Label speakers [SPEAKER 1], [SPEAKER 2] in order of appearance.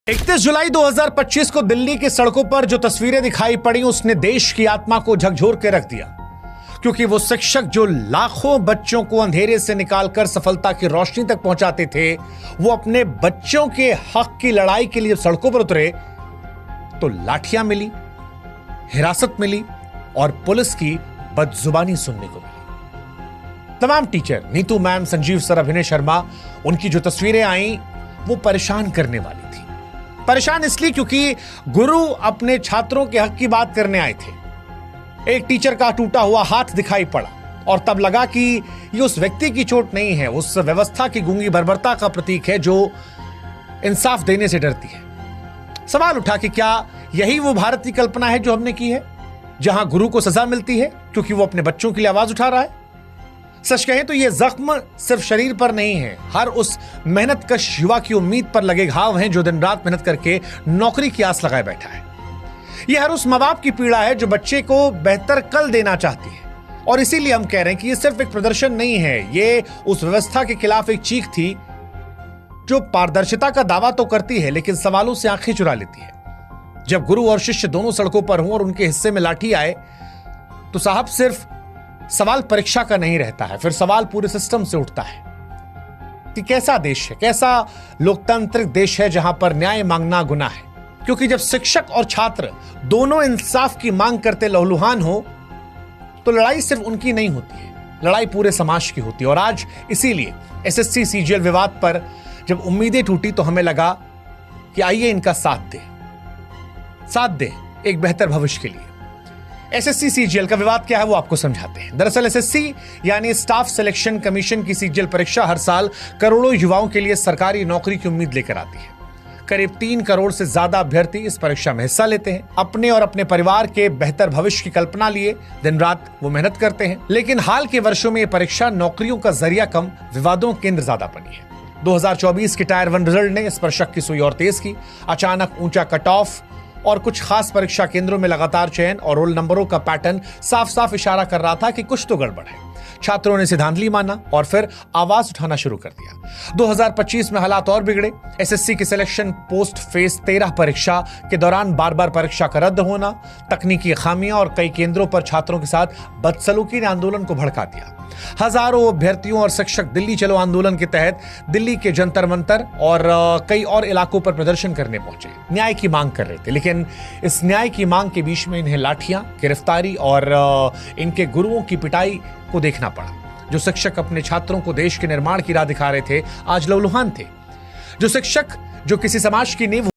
[SPEAKER 1] 31 जुलाई 2025 को दिल्ली की सड़कों पर जो तस्वीरें दिखाई पड़ी उसने देश की आत्मा को झकझोर के रख दिया, क्योंकि वो शिक्षक जो लाखों बच्चों को अंधेरे से निकालकर सफलता की रोशनी तक पहुंचाते थे, वो अपने बच्चों के हक की लड़ाई के लिए सड़कों पर उतरे तो लाठियां मिली, हिरासत मिली और पुलिस की बदजुबानी सुनने को मिली। तमाम teacher, Neetu ma'am, Sanjeev sir, अभिनय शर्मा, उनकी जो तस्वीरें आई वो परेशान करने वाली थी। परेशान इसलिए क्योंकि गुरु अपने छात्रों के हक की बात करने आए थे। एक टीचर का टूटा हुआ हाथ दिखाई पड़ा और तब लगा कि ये उस व्यक्ति की चोट नहीं है, उस व्यवस्था की गूंगी बर्बरता का प्रतीक है जो इंसाफ देने से डरती है। सवाल उठा कि क्या यही वो भारत की कल्पना है जो हमने की है, जहां गुरु को सजा मिलती है क्योंकि वो अपने बच्चों के लिए आवाज उठा रहा है? सच कहें तो ये जख्म सिर्फ शरीर पर नहीं है, हर उस मेहनतकश युवा की उम्मीद पर लगे घाव हैं जो दिन रात मेहनत करके नौकरी की आस लगाए बैठा है। ये हर उस माँ बाप की पीड़ा है जो बच्चे को बेहतर कल देना चाहती है। और इसीलिए हम कह रहे हैं कि ये सिर्फ एक प्रदर्शन नहीं है, ये उस व्यवस्था के खिलाफ एक चीख थी जो पारदर्शिता का दावा तो करती है लेकिन सवालों से आंखें चुरा लेती है। जब गुरु और शिष्य दोनों सड़कों पर हों और उनके हिस्से में लाठी आए तो साहब सिर्फ सवाल परीक्षा का नहीं रहता है, फिर सवाल पूरे सिस्टम से उठता है कि कैसा देश है, कैसा लोकतांत्रिक देश है जहां पर न्याय मांगना गुनाह है। क्योंकि जब शिक्षक और छात्र दोनों इंसाफ की मांग करते लहूलुहान हो तो लड़ाई सिर्फ उनकी नहीं होती है, लड़ाई पूरे समाज की होती है। और आज इसीलिए एसएससी सीजीएल विवाद पर जब उम्मीदें टूटी तो हमें लगा कि आइए इनका साथ दे एक बेहतर भविष्य के लिए। एसएससी सीजीएल का विवाद क्या है वो आपको समझाते हैं। दरअसल एसएससी यानी स्टाफ सिलेक्शन कमीशन की सीजीएल परीक्षा हर साल करोड़ों युवाओं के लिए सरकारी नौकरी की उम्मीद लेकर आती है। करीब 3 करोड़ से ज्यादा अभ्यर्थी इस परीक्षा में हिस्सा लेते हैं। अपने और अपने परिवार के बेहतर भविष्य की कल्पना लिए दिन रात वो मेहनत करते हैं। लेकिन हाल के वर्षों में ये परीक्षा नौकरियों का जरिया कम, विवादों केंद्र ज्यादा बनी है। 2024 की टायर 1 रिजल्ट ने इस पर शक की सुई और तेज की। अचानक ऊंचा कट ऑफ और कुछ खास परीक्षा केंद्रों में लगातार चयन और रोल नंबरों का पैटर्न साफ साफ इशारा कर रहा था कि कुछ तो गड़बड़ है। छात्रों ने सिद्धांतली माना और फिर आवाज उठाना शुरू कर दिया। 2025 में हालात और बिगड़े। एसएससी की सिलेक्शन पोस्ट फेज 13 परीक्षा के दौरान बार बार परीक्षा का रद्द होना, तकनीकी खामियां और कई केंद्रों पर छात्रों के साथ बदसलूकी ने आंदोलन को भड़का दिया। हजारों अभ्यर्थियों और शिक्षक दिल्ली चलो आंदोलन के तहत दिल्ली के जंतर मंतर और कई और इलाकों पर प्रदर्शन करने पहुंचे, न्याय की मांग कर रहे थे। लेकिन इस न्याय की मांग के बीच में इन्हें लाठियां, गिरफ्तारी और इनके गुरुओं की पिटाई को देखना पड़ा। जो शिक्षक अपने छात्रों को देश के निर्माण की राह दिखा रहे थे आज लहूलुहान थे। जो शिक्षक जो किसी समाज की नींव